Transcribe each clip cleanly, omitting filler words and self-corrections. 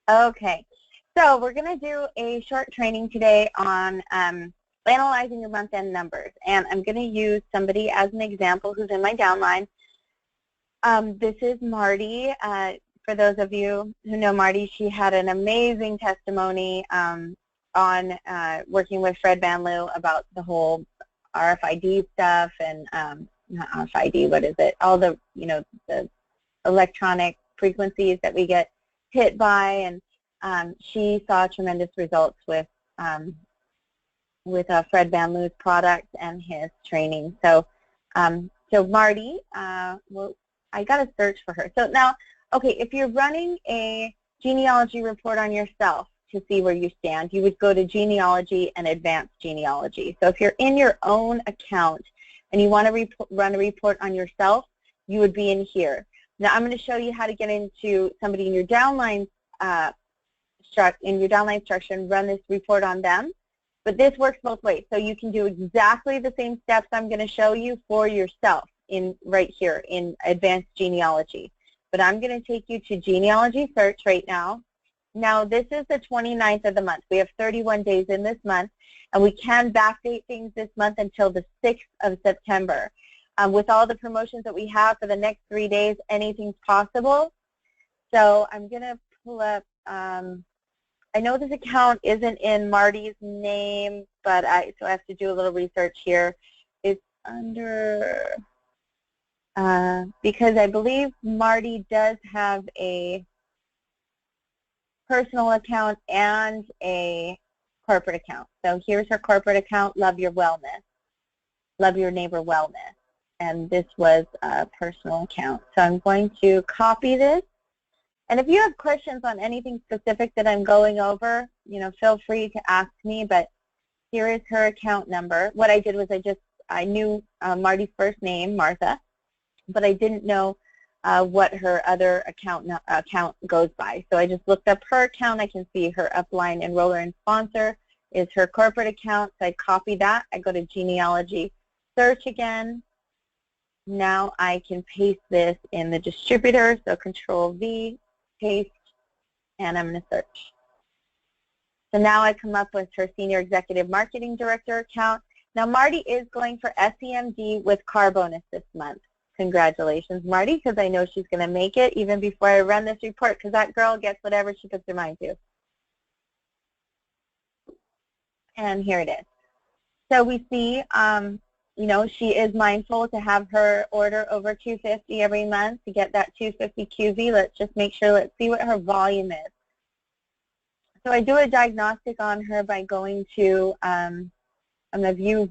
Okay, so we're going to do a short training today on analyzing your month-end numbers, and I'm going to use somebody as an example who's in my downline. This is Marty. For those of you who know Marty, she had an amazing testimony on working with Fred Van Loo about the whole RFID stuff and not RFID, what is it? All the, the electronic frequencies that we get hit by, and she saw tremendous results with Fred Van Loo's product and his training. So, so Marty, well, I got to search for her. So now, okay, if you're running a genealogy report on yourself to see where you stand, you would go to genealogy and advanced genealogy. So if you're in your own account and you want to run a report on yourself, you would be in here. Now I'm going to show you how to get into somebody in your downline structure and run this report on them. But this works both ways. So you can do exactly the same steps I'm going to show you for yourself right here in advanced genealogy. But I'm going to take you to genealogy search right now. Now this is the 29th of the month. We have 31 days in this month, and we can backdate things this month until the 6th of September. With all the promotions that we have for the next 3 days, anything's possible. So I'm going to pull up, I know this account isn't in Marty's name, but so I have to do a little research here. It's under, because I believe Marty does have a personal account and a corporate account. So here's her corporate account, Love Your Wellness, Love Your Neighbor Wellness. And this was a personal account. So I'm going to copy this. And if you have questions on anything specific that I'm going over, feel free to ask me. But here is her account number. What I did was I knew Marty's first name, Martha, but I didn't know what her other account goes by. So I just looked up her account. I can see her upline enroller and sponsor is her corporate account. So I copy that. I go to genealogy search again. Now I can paste this in the distributor. So Control V, paste, and I'm going to search. So now I come up with her Senior Executive Marketing Director account. Now Marty is going for SEMD with car bonus this month. Congratulations, Marty, because I know she's going to make it even before I run this report, because that girl gets whatever she puts her mind to. And here it is. So we see, she is mindful to have her order over 250 every month to get that 250 QV. Let's just make sure, let's see what her volume is. So I do a diagnostic on her by going to, I'm going to view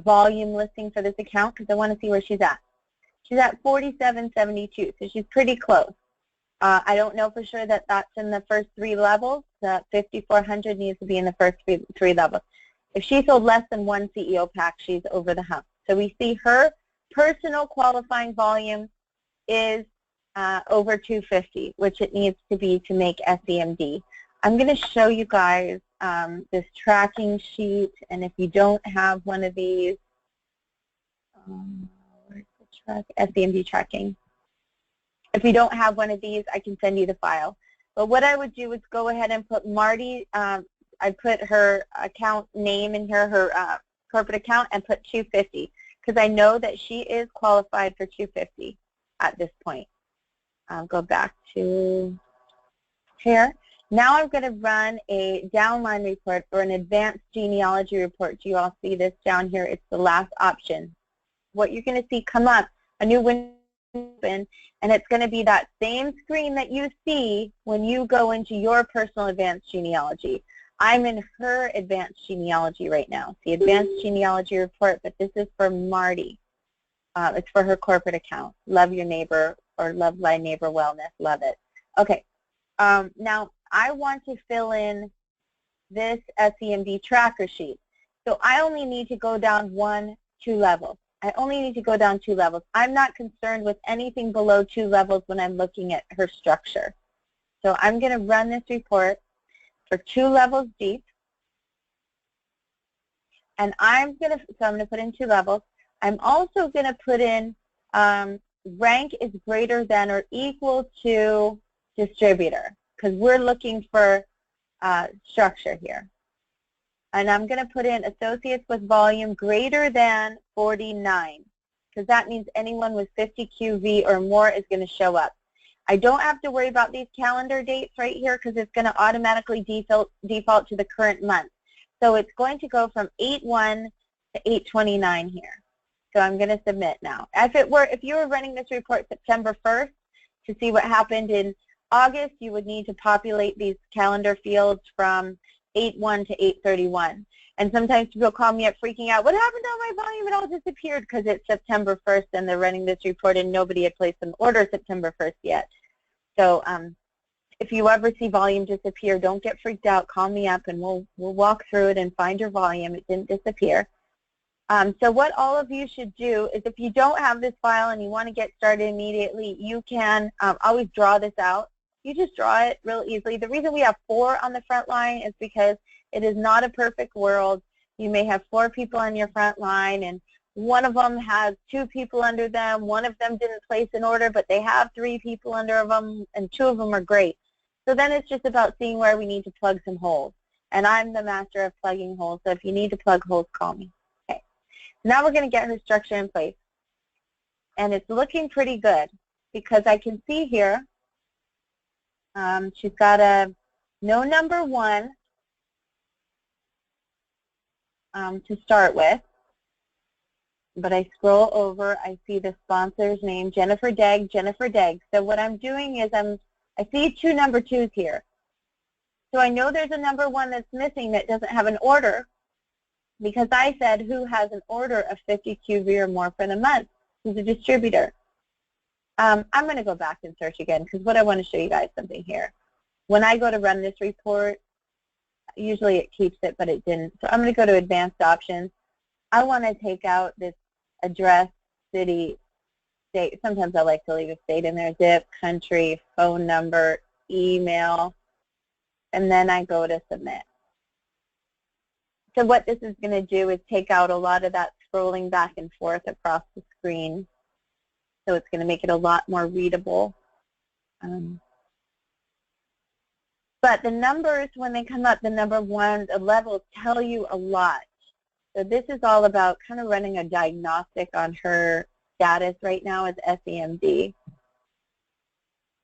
volume listing for this account because I want to see where she's at. She's at 4772, so she's pretty close. I don't know for sure that that's in the first 3 levels. The 5400 needs to be in the first three levels. If she sold less than 1 CEO pack, she's over the hump. So we see her personal qualifying volume is over 250, which it needs to be to make SEMD. I'm going to show you guys this tracking sheet, and if you don't have one of these, where's the track? SEMD tracking. If you don't have one of these, I can send you the file. But what I would do is go ahead and put Marty, I put her account name in here, her corporate account, and put 250 because I know that she is qualified for 250 at this point. I'll go back to here. Now I'm going to run a downline report or an advanced genealogy report. Do you all see this down here? It's the last option. What you're going to see come up, a new window open, and it's going to be that same screen that you see when you go into your personal advanced genealogy. I'm in her advanced genealogy right now, the advanced genealogy report, but this is for Marty. It's for her corporate account, Love Your Neighbor or Love Thy Neighbor Wellness, love it. Okay, now I want to fill in this SEMD tracker sheet. So I only need to go down 1, 2 levels. I only need to go down 2 levels. I'm not concerned with anything below 2 levels when I'm looking at her structure. So I'm going to run this report for 2 levels deep. And I'm going to put in 2 levels. I'm also going to put in rank is greater than or equal to distributor, because we're looking for structure here. And I'm going to put in associates with volume greater than 49, because that means anyone with 50 QV or more is going to show up. I don't have to worry about these calendar dates right here because it's going to automatically default to the current month. So it's going to go from 8/1 to 8/29 here. So I'm going to submit now. If you were running this report September 1st to see what happened in August, you would need to populate these calendar fields from 8/1 to 8/31. And sometimes people call me up freaking out, what happened to my volume? It all disappeared because it's September 1st and they're running this report and nobody had placed an order September 1st yet. So if you ever see volume disappear, don't get freaked out. Call me up and we'll walk through it and find your volume. It didn't disappear. So what all of you should do is if you don't have this file and you want to get started immediately, you can always draw this out. You just draw it real easily. The reason we have 4 on the front line is because it is not a perfect world. You may have 4 people on your front line and one of them has 2 people under them. One of them didn't place an order, but they have 3 people under them and 2 of them are great. So then it's just about seeing where we need to plug some holes. And I'm the master of plugging holes, so if you need to plug holes, call me. Okay. Now we're going to get her structure in place. And it's looking pretty good because I can see here she's got no number 1 to start with. But I scroll over, I see the sponsor's name, Jennifer Degg, Jennifer Degg. So what I'm doing is I see 2 number 2s here. So I know there's a number 1 that's missing that doesn't have an order because I said who has an order of 50 QV or more for the month, who's a distributor. I'm going to go back and search again because what I want to show you guys something here. When I go to run this report, usually it keeps it, but it didn't. So I'm going to go to advanced options. I want to take out this address, city, state. Sometimes I like to leave a state in there, zip, country, phone number, email, and then I go to submit. So what this is going to do is take out a lot of that scrolling back and forth across the screen. So it's going to make it a lot more readable. But the numbers, when they come up, the number 1, the levels tell you a lot. So this is all about kind of running a diagnostic on her status right now as SEMD.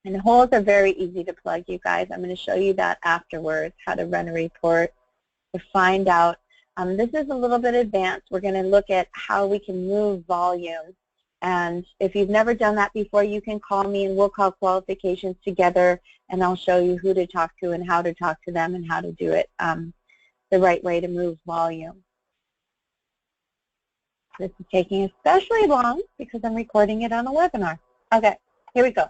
And holes are very easy to plug, you guys. I'm going to show you that afterwards, how to run a report to find out. This is a little bit advanced. We're going to look at how we can move volume. And if you've never done that before, you can call me and we'll call qualifications together and I'll show you who to talk to and how to talk to them and how to do it the right way to move volume. This is taking especially long because I'm recording it on a webinar. Okay, here we go.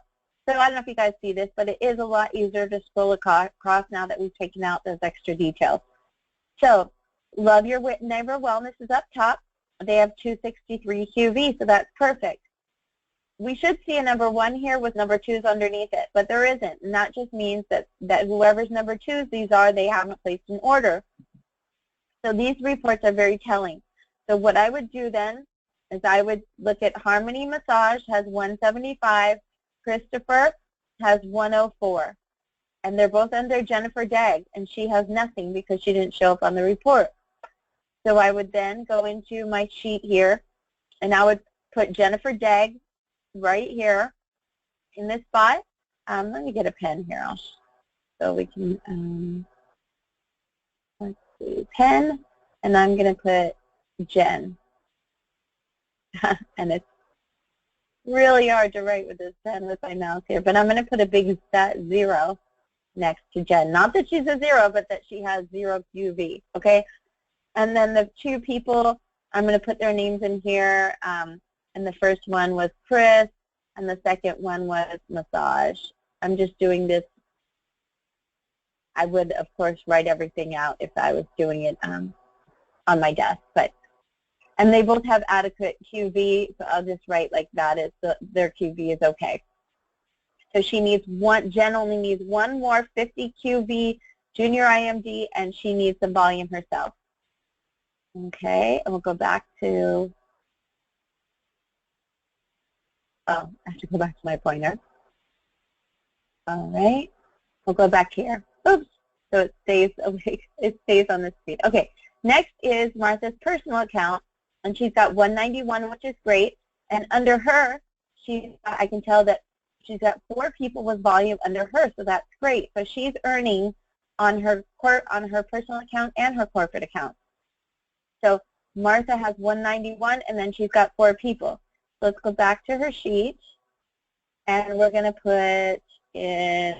So I don't know if you guys see this, but it is a lot easier to scroll across now that we've taken out those extra details. So, Love Your Neighbor Wellness is up top. They have 263 QV, so that's perfect. We should see a number 1 here with number 2s underneath it, but there isn't. And that just means that whoever's number 2s these are, they haven't placed an order. So these reports are very telling. So what I would do then is I would look at Harmony Massage has 175, Christopher has 104. And they're both under Jennifer Degg, and she has nothing because she didn't show up on the report. So I would then go into my sheet here, and I would put Jennifer Degg right here in this spot. Let me get a pen here, so we can, let's see, pen, and I'm going to put Jen. And it's really hard to write with this pen with my mouse here, but I'm going to put a big fat 0 next to Jen. Not that she's a 0, but that she has 0 QV, okay? And then the 2 people, I'm going to put their names in here, and the first one was Chris, and the second one was Massage. I'm just doing this. I would, of course, write everything out if I was doing it on my desk, and they both have adequate QV, so I'll just write like that is their QV is okay. So she needs Jen only needs 1 more 50 QV junior IMD, and she needs some volume herself. Okay, and we'll go back to, I have to go back to my pointer. All right, We'll go back here. Oops. So it stays awake. It stays on the screen. Okay. Next is Martha's personal account, and she's got 191, which is great. And under her, I can tell that she's got 4 people with volume under her, so that's great. So she's earning on her personal account and her corporate account. So Martha has 191, and then she's got 4 people. So let's go back to her sheet, and we're going to put in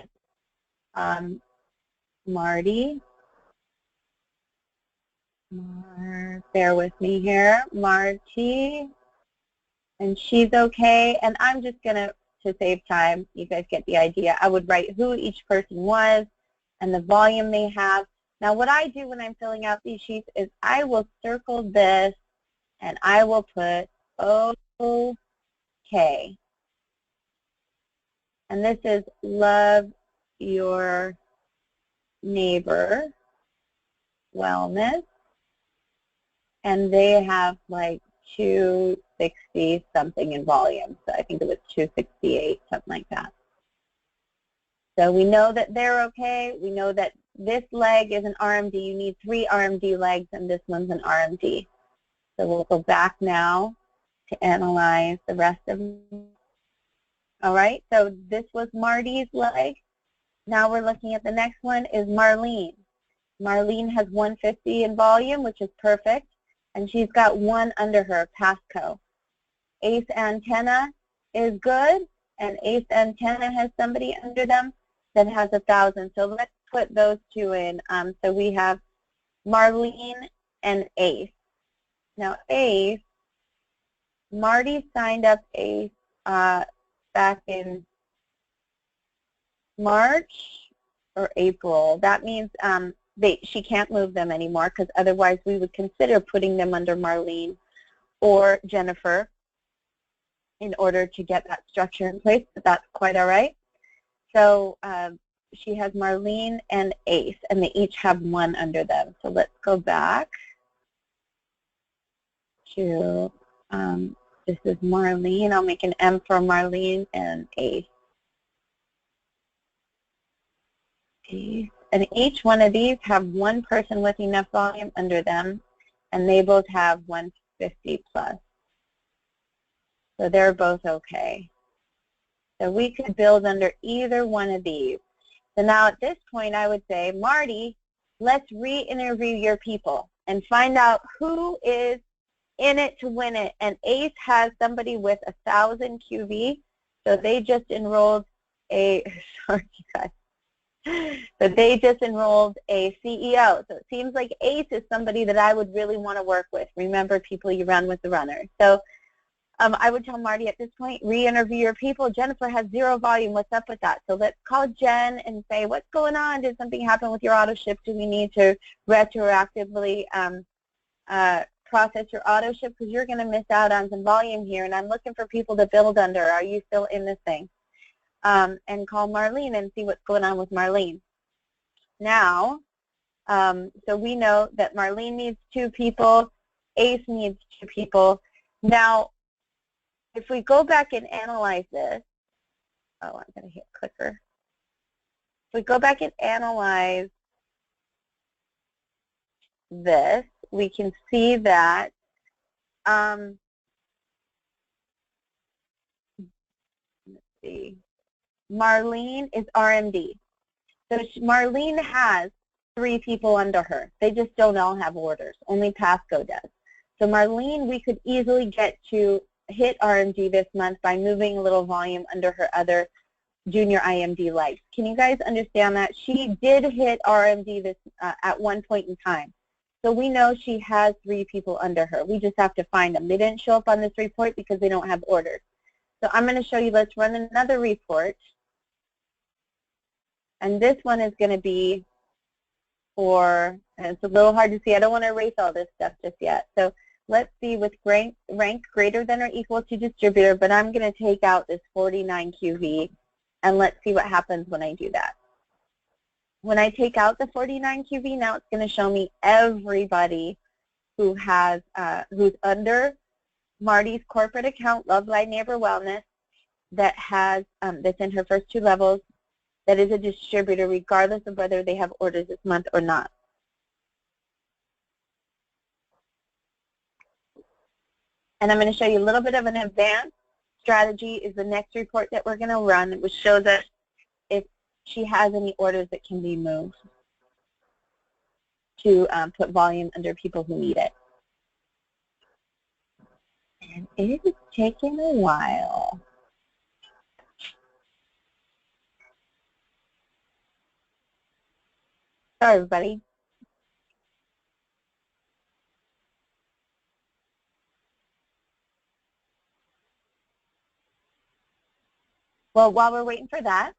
Marty. Bear with me here. Marty. And she's okay. And I'm just going to save time, you guys get the idea, I would write who each person was and the volume they have. Now what I do when I'm filling out these sheets is I will circle this and I will put OK. And this is love your neighbor wellness. And they have like 260 something in volume. So I think it was 268, something like that. So we know that they're okay. We know that this leg is an RMD. You need 3 RMD legs, and this one's an RMD. So we'll go back now to analyze the rest of them. All right, so this was Marty's leg. Now we're looking at the next one is Marlene. Marlene has 150 in volume, which is perfect. And she's got 1 under her, Pasco. Ace Antenna is good, and Ace Antenna has somebody under them that has 1,000. So let's put those 2 in. So we have Marlene and Ace. Now Ace, Marty signed up Ace back in March or April. That means she can't move them anymore, because otherwise we would consider putting them under Marlene or Jennifer in order to get that structure in place, but that's quite all right. So she has Marlene and Ace, and they each have 1 under them. So let's go back to, this is Marlene. I'll make an M for Marlene and Ace. And each one of these have 1 person with enough volume under them, and they both have 150 plus. So they're both okay. So we could build under either one of these. So now at this point I would say, Marty, let's re-interview your people and find out who is in it to win it. And Ace has somebody with 1,000 QV, so they just enrolled a, sorry guys, but they just enrolled a CEO. So it seems like Ace is somebody that I would really want to work with. Remember, people, you run with the runners. So I would tell Marty at this point, re-interview your people. Jennifer has 0 volume. What's up with that? So let's call Jen and say, what's going on? Did something happen with your auto ship? Do we need to retroactively process your auto ship? Because you're going to miss out on some volume here, and I'm looking for people to build under. Are you still in this thing? And call Marlene and see what's going on with Marlene. Now, so we know that Marlene needs 2 people, Ace needs 2 people. Now, if we go back and analyze this, oh, I'm going to hit clicker. If we go back and analyze this, we can see that let's see. Marlene is RMD. So Marlene has 3 people under her. They just don't all have orders. Only Pasco does. So Marlene, we could easily get to hit RMD this month by moving a little volume under her other junior IMD legs. Can you guys understand that? She did hit RMD this at one point in time. So we know she has 3 people under her. We just have to find them. They didn't show up on this report because they don't have orders. So I'm going to show you, let's run another report. And this one is going to be for, and it's a little hard to see. I don't want to erase all this stuff just yet. So let's see with rank greater than or equal to distributor, but I'm going to take out this 49 QV, and let's see what happens when I do that. When I take out the 49 QV, now it's going to show me everybody who has, who's under Marty's corporate account, Love Thy Neighbor Wellness, that has, that's in her first 2 levels, that is a distributor regardless of whether they have orders this month or not. And I'm going to show you a little bit of an advanced strategy is the next report that we're going to run, which shows us if she has any orders that can be moved to put volume under people who need it. And it is taking a while. Sorry, everybody. Well, while we're waiting for that,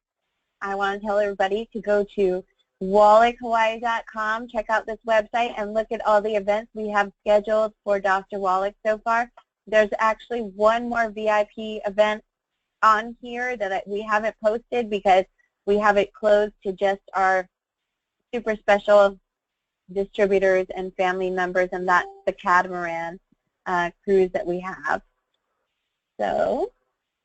I want to tell everybody to go to wallachhawaii.com, check out this website, and look at all the events we have scheduled for Dr. Wallach so far. There's actually one more VIP event on here that we haven't posted because we have it closed to just our super special distributors and family members, and that's the catamaran cruise that we have. So,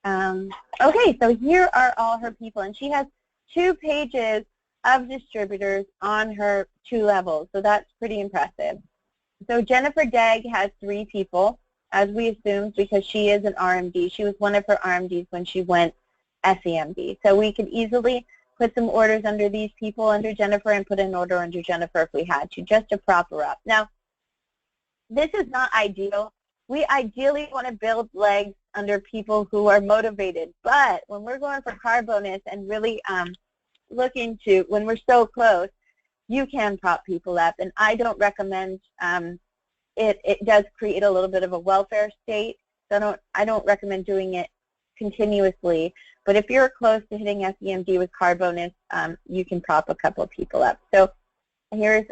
okay, so here are all her people, and she has 2 pages of distributors on her 2 levels, so that's pretty impressive. So Jennifer Degg has 3 people, as we assumed, because she is an RMD. She was one of her RMDs when she went SEMD. So we could easily put some orders under these people under Jennifer and put an order under Jennifer if we had to, just to prop her up. Now, this is not ideal. We ideally want to build legs under people who are motivated, but when we're going for car bonus and really looking to, when we're so close, you can prop people up, and I don't recommend, it does create a little bit of a welfare state, so I don't recommend doing it continuously, but if you're close to hitting SEMD with car bonus, you can prop a couple of people up. So here's,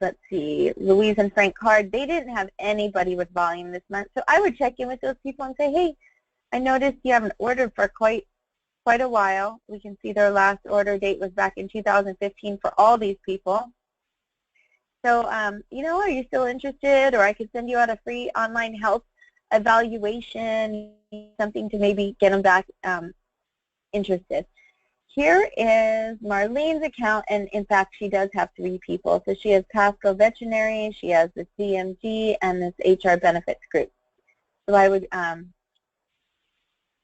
let's see, Louise and Frank Card. They didn't have anybody with volume this month, so I would check in with those people and say, hey, I noticed you haven't ordered for quite a while. We can see their last order date was back in 2015 for all these people. So, you know, are you still interested? Or I could send you out a free online health evaluation, something to maybe get them back interested. Here is Marlene's account, and in fact, she does have 3 people. So she has Pasco Veterinary, she has the CMG, and this HR benefits group. So I would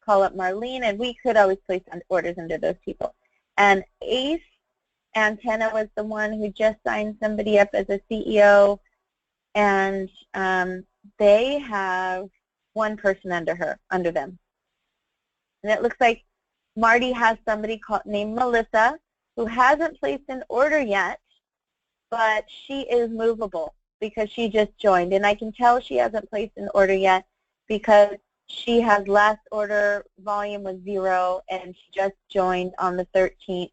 call up Marlene, and we could always place orders under those people. And Ace Antenna was the one who just signed somebody up as a CEO, and they have 1 person under them. And it looks like Marty has somebody named Melissa who hasn't placed an order yet, but she is movable because she just joined. And I can tell she hasn't placed an order yet because she has last order volume was 0, and she just joined on the 13th.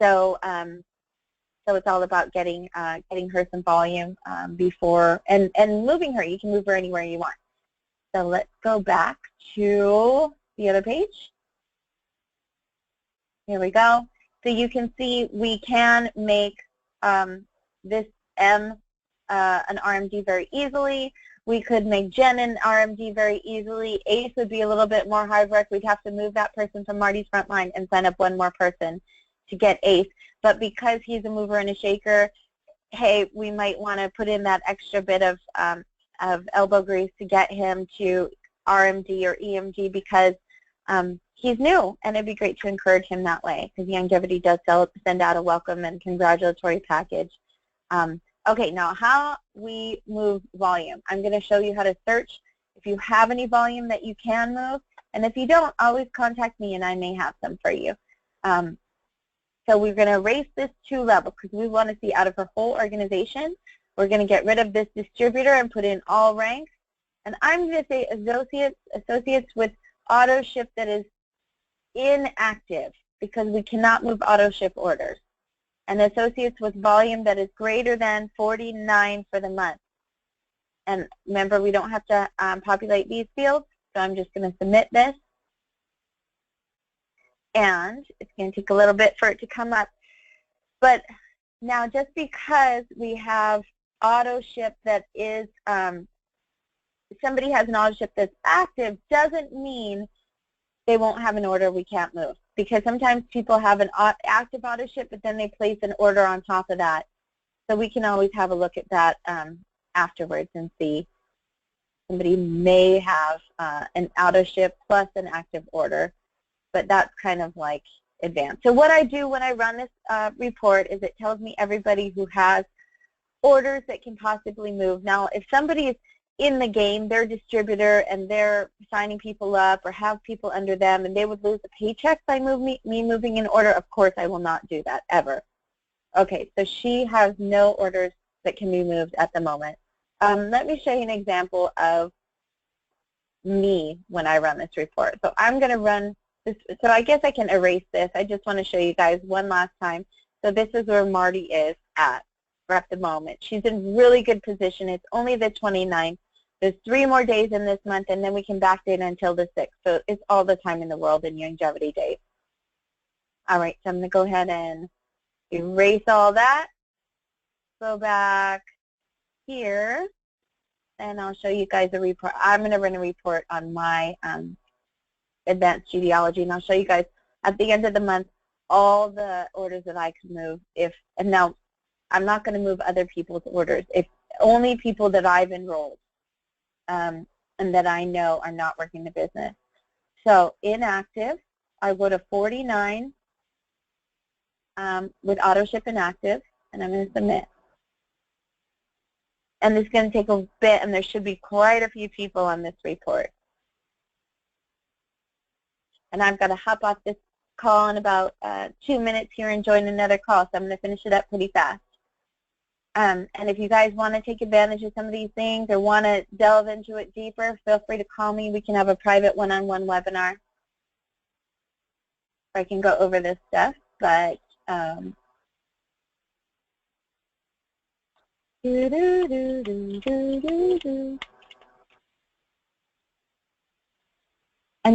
So, so it's all about getting her some volume before and moving her. You can move her anywhere you want. So let's go back to the other page. Here we go. So you can see we can make this M an RMD very easily. We could make Jen an RMD very easily. Ace would be a little bit more hard work. We'd have to move that person from Marty's front line and sign up 1 more person to get Ace. But because he's a mover and a shaker, hey, we might want to put in that extra bit of elbow grease to get him to RMD or EMD because he's new, and it'd be great to encourage him that way because Youngevity does send out a welcome and congratulatory package. Okay, now how we move volume. I'm going to show you how to search if you have any volume that you can move, and if you don't, always contact me and I may have some for you. So we're going to erase this 2 level because we want to see out of her whole organization. We're going to get rid of this distributor and put in all ranks. And I'm going to say associates with auto ship that is inactive because we cannot move auto ship orders. And associates with volume that is greater than 49 for the month. And remember, we don't have to populate these fields, so I'm just going to submit this. And it's going to take a little bit for it to come up. But now just because we have auto ship that is, somebody has an auto ship that's active doesn't mean they won't have an order we can't move. because sometimes people have an active auto ship, but then they place an order on top of that. So we can always have a look at that afterwards and see. Somebody may have an auto ship plus an active order, but that's kind of like advanced. So what I do when I run this report is it tells me everybody who has orders that can possibly move. Now, if somebody is in the game, they're a distributor and they're signing people up or have people under them and they would lose a paycheck by me moving an order, of course I will not do that ever. Okay, so she has no orders that can be moved at the moment. Let me show you an example of me when I run this report. So I'm going to run this, so I guess I can erase this. I just want to show you guys one last time. So this is where Marty is at the moment. She's in really good position. It's only the 29th. There's 3 more days in this month, and then we can backdate until the 6th. So it's all the time in the world in Youngevity days. All right, so I'm going to go ahead and erase all that. Go back here, and I'll show you guys a report. I'm going to run a report on my advanced genealogy, and I'll show you guys at the end of the month all the orders that I can move. And now I'm not going to move other people's orders. It's only people that I've enrolled and that I know are not working the business. So inactive, I go to 49 with auto ship inactive, and I'm going to submit. And this is going to take a bit, and there should be quite a few people on this report. And I've got to hop off this call in about 2 minutes here and join another call, so I'm going to finish it up pretty fast. And if you guys want to take advantage of some of these things or want to delve into it deeper, feel free to call me. We can have a private one-on-one webinar. I can go over this stuff, but and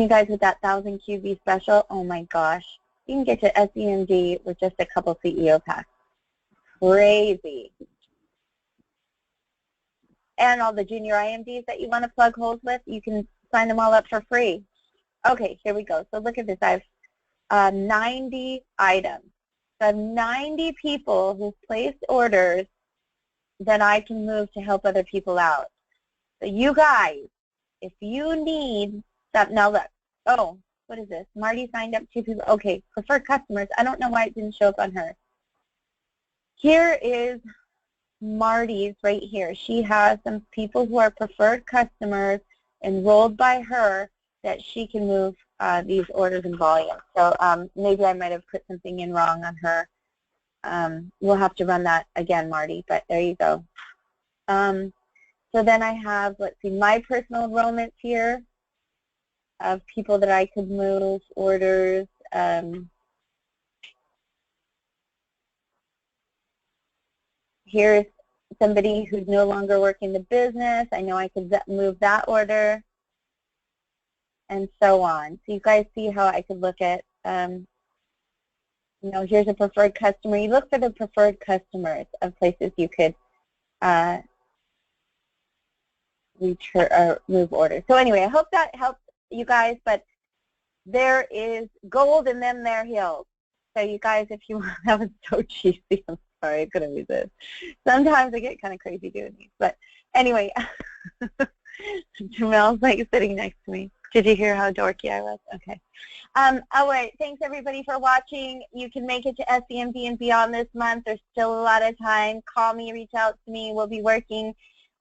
you guys, with that 1,000 QB special, oh my gosh, you can get to SEMD with just a couple CEO packs. Crazy. And all the junior IMDs that you want to plug holes with, you can sign them all up for free. Okay, here we go. So look at this. I have 90 items. So I have 90 people who've placed orders that I can move to help other people out. So you guys, if you need stuff, now look. Oh, what is this? Marty signed up 2 people. Okay, preferred customers. I don't know why it didn't show up on her. Here is Marty's right here. She has some people who are preferred customers enrolled by her that she can move these orders in volume. So maybe I might have put something in wrong on her. We'll have to run that again, Marty, but there you go. So then I have, let's see, my personal enrollments here of people that I could move orders. Here's somebody who's no longer working the business. I know I could move that order, and so on. So you guys see how I could look at, you know, here's a preferred customer. You look for the preferred customers of places you could return or move orders. So anyway, I hope that helps you guys, but there is gold in them there hills. So you guys, if you want, that was so cheesy. I'm sorry, I couldn't resist. Sometimes I get kind of crazy doing these, but anyway, Jamel's like sitting next to me. Did you hear how dorky I was? Okay. All right, thanks everybody for watching. You can make it to SEMD and beyond this month. There's still a lot of time. Call me, reach out to me. We'll be working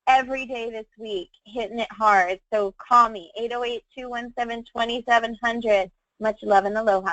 every day this week, hitting it hard. So call me, 808-217-2700. Much love and aloha.